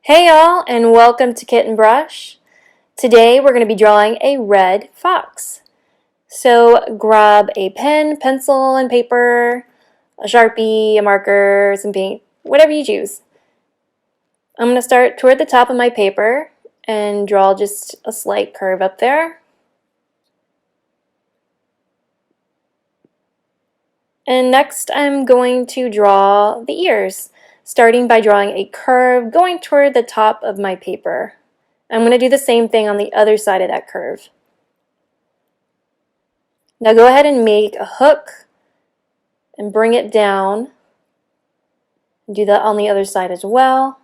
Hey y'all, and welcome to Kit and Brush. Today we're going to be drawing a red fox. So grab a pen, pencil, and paper, a Sharpie, a marker, some paint, whatever you choose. I'm going to start toward the top of my paper and draw just a slight curve up there. And next I'm going to draw the ears, starting by drawing a curve going toward the top of my paper. I'm going to do the same thing on the other side of that curve. Now go ahead and make a hook and bring it down. Do that on the other side as well.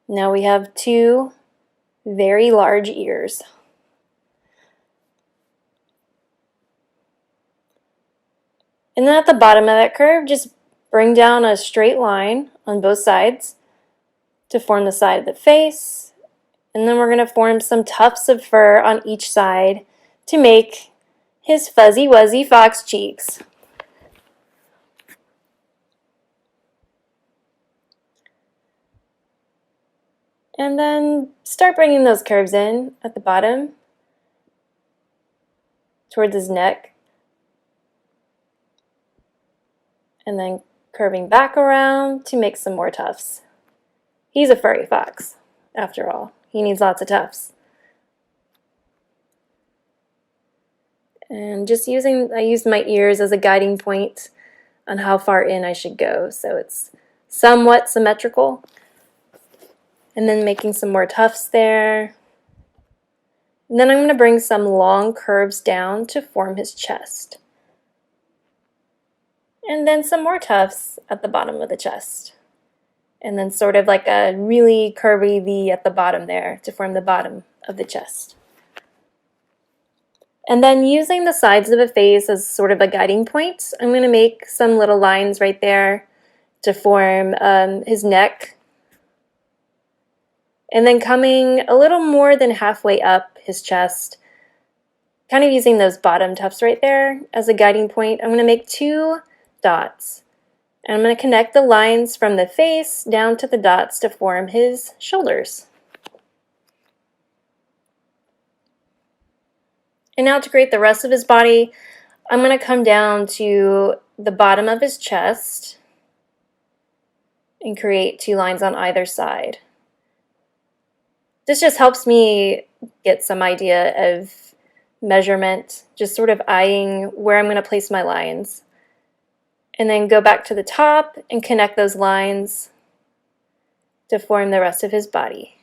Now we have two very large ears. And then at the bottom of that curve, just bring down a straight line on both sides to form the side of the face. And then we're going to form some tufts of fur on each side to make his fuzzy wuzzy fox cheeks. And then start bringing those curves in at the bottom towards his neck. And then curving back around to make some more tufts. He's a furry fox, after all. He needs lots of tufts. And just I used my ears as a guiding point on how far in I should go, so it's somewhat symmetrical. And then making some more tufts there. And then I'm going to bring some long curves down to form his chest. And then some more tufts at the bottom of the chest. And then sort of like a really curvy V at the bottom there to form the bottom of the chest. And then using the sides of the face as sort of a guiding point, I'm going to make some little lines right there to form his neck. And then coming a little more than halfway up his chest, kind of using those bottom tufts right there as a guiding point, I'm going to make two dots. And I'm going to connect the lines from the face down to the dots to form his shoulders. And now to create the rest of his body, I'm going to come down to the bottom of his chest and create two lines on either side. This just helps me get some idea of measurement, just sort of eyeing where I'm going to place my lines. And then go back to the top and connect those lines to form the rest of his body.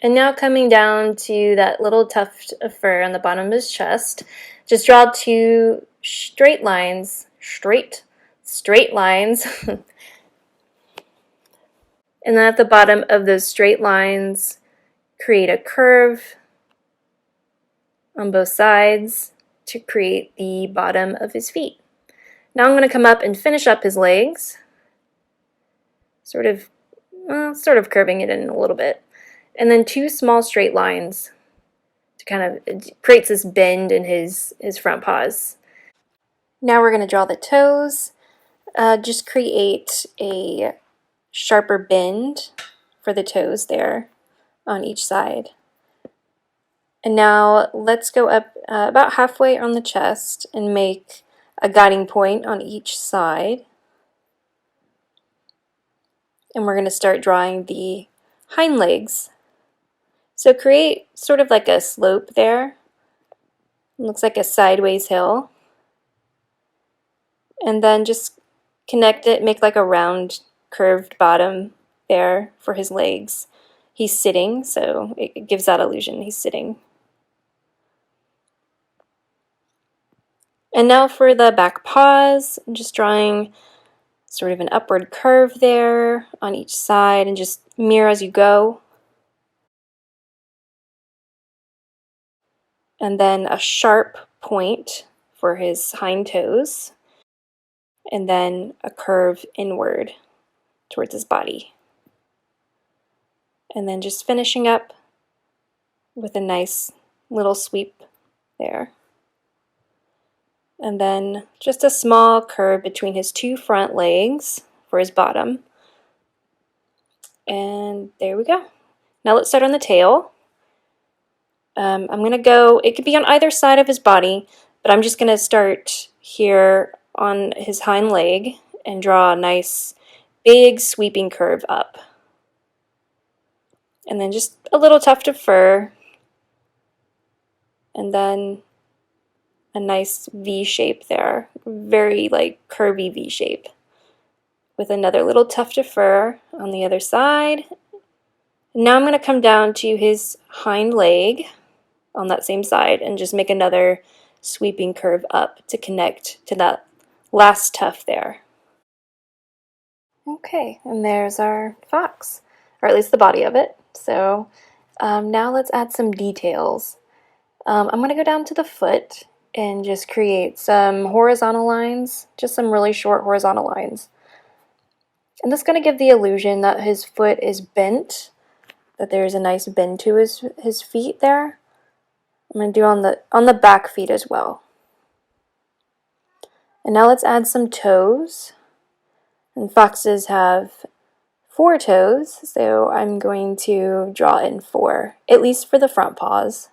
And now coming down to that little tuft of fur on the bottom of his chest, just draw two straight lines, straight lines. And then at the bottom of those straight lines, create a curve on both sides to create the bottom of his feet. Now I'm going to come up and finish up his legs, sort of curving it in a little bit. And then two small straight lines to kind of, it creates this bend in his front paws. Now we're going to draw the toes. Just create a sharper bend for the toes there on each side. And now let's go up about halfway on the chest and make a guiding point on each side. And we're going to start drawing the hind legs. So create sort of like a slope there. It looks like a sideways hill. And then just connect it, make like a round curved bottom there for his legs. He's sitting, so it gives that illusion he's sitting. And now for the back paws, I'm just drawing sort of an upward curve there on each side and just mirror as you go. And then a sharp point for his hind toes. And then a curve inward towards his body. And then just finishing up with a nice little sweep there. and then just a small curve between his two front legs for his bottom. And there we go. Now let's start on the tail. I'm going to go, it could be on either side of his body, but I'm just going to start here on his hind leg and draw a nice big sweeping curve up. And then just a little tuft of fur, and then a nice V shape there, very like curvy V shape, with another little tuft of fur on the other side. Now I'm going to come down to his hind leg on that same side and just make another sweeping curve up to connect to that last tuft there. Okay, and there's our fox, or at least the body of it. So now let's add some details. I'm going to go down to the foot and just create some horizontal lines, just some really short horizontal lines. And this is going to give the illusion that his foot is bent, that there's a nice bend to his feet there. I'm going to do on the back feet as well. And now let's add some toes. And foxes have 4 toes, so I'm going to draw in 4, at least for the front paws.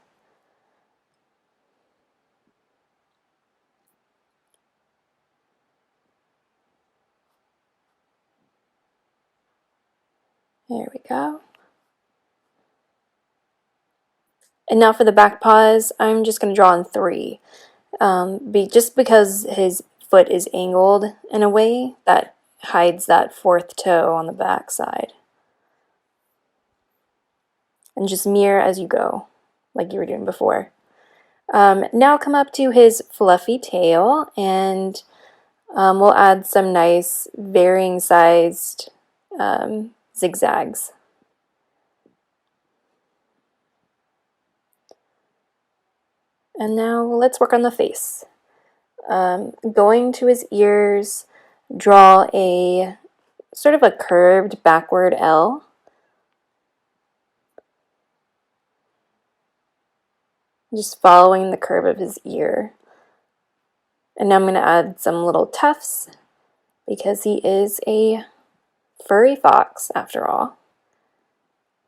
There we go. And now for the back paws, I'm just going to draw in 3. Just because his foot is angled in a way that hides that 4th toe on the back side. And just mirror as you go, like you were doing before. Now come up to his fluffy tail, and we'll add some nice varying sized zigzags. And now let's work on the face. Going to his ears, draw a sort of a curved backward L. Just following the curve of his ear. And now I'm going to add some little tufts because he is a furry fox after all.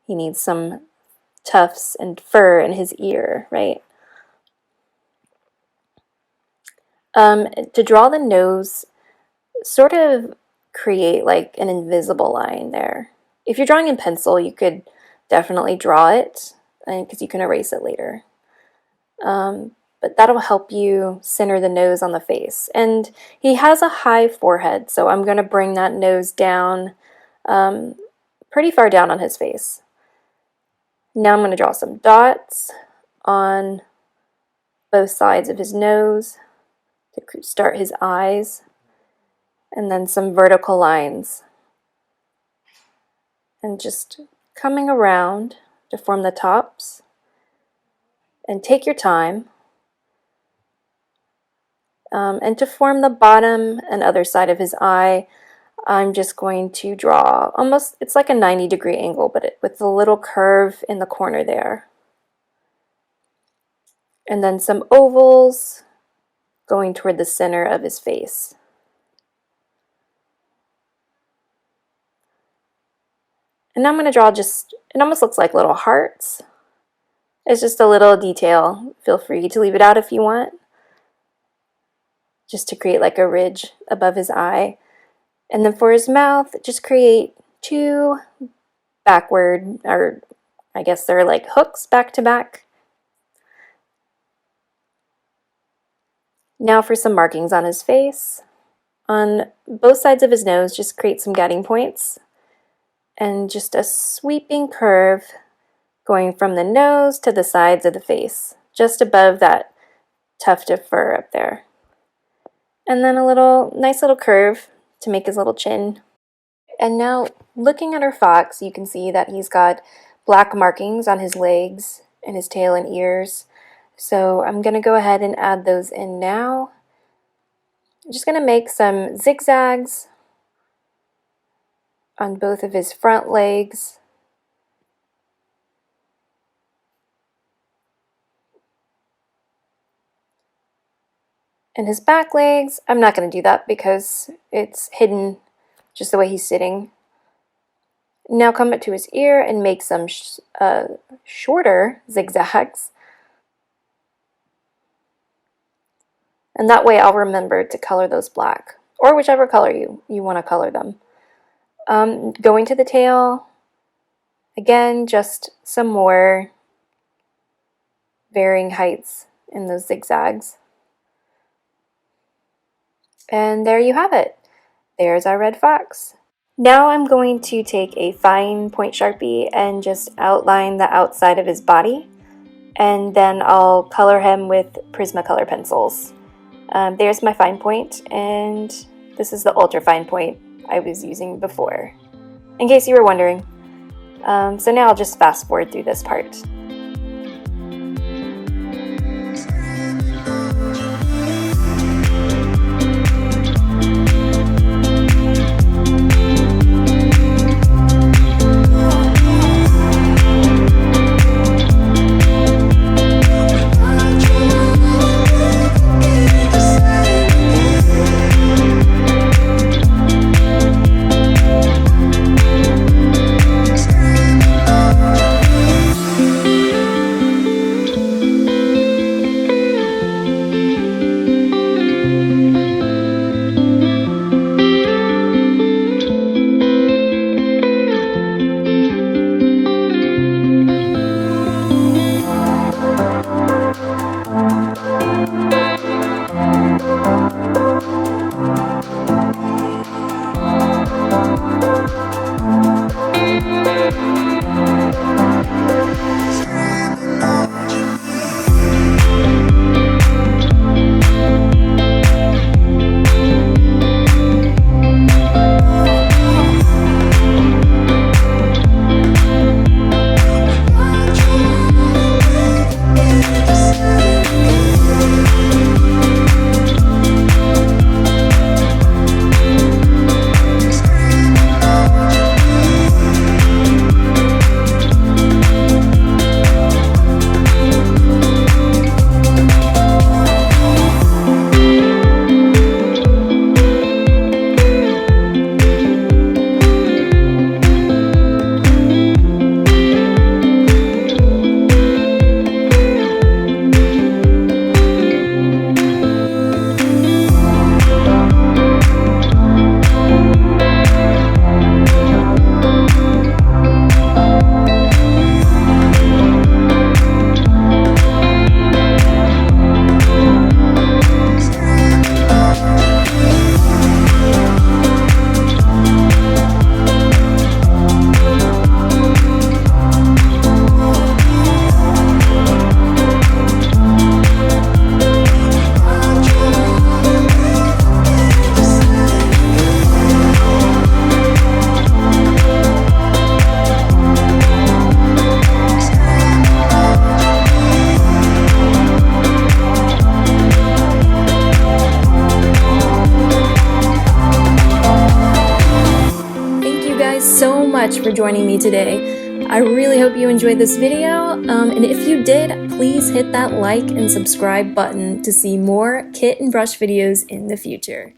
He needs some tufts and fur in his ear, right? To draw the nose, sort of create like an invisible line there. If you're drawing in pencil, you could definitely draw it because you can erase it later. But that'll help you center the nose on the face. And he has a high forehead, so I'm going to bring that nose down pretty far down on his face. Now I'm going to draw some dots on both sides of his nose to start his eyes, and then some vertical lines. And just coming around to form the tops. And take your time. And to form the bottom and other side of his eye, I'm just going to draw almost, it's like a 90-degree angle, but with a little curve in the corner there. And then some ovals going toward the center of his face. And now I'm going to draw just, it almost looks like little hearts. It's just a little detail. Feel free to leave it out if you want. Just to create like a ridge above his eye. And then for his mouth, just create 2 backward, or I guess they're like hooks back to back. Now for some markings on his face. On both sides of his nose, just create some guiding points. And just a sweeping curve going from the nose to the sides of the face, just above that tuft of fur up there. And then a nice little curve to make his little chin. And now, looking at our fox, you can see that he's got black markings on his legs and his tail and ears. So I'm going to go ahead and add those in now. I'm just going to make some zigzags on both of his front legs. And his back legs, I'm not going to do that because it's hidden just the way he's sitting. Now come up to his ear and make some shorter zigzags. And that way I'll remember to color those black, or whichever color you want to color them. Going to the tail, again, just some more varying heights in those zigzags. And there you have it. There's our red fox. Now I'm going to take a fine point Sharpie and just outline the outside of his body, and then I'll color him with Prismacolor pencils. There's my fine point, and this is the ultra fine point I was using before, in case you were wondering. So now I'll just fast forward through this part. So much for joining me today. I really hope you enjoyed this video, and if you did, please hit that like and subscribe button to see more kit and brush videos in the future.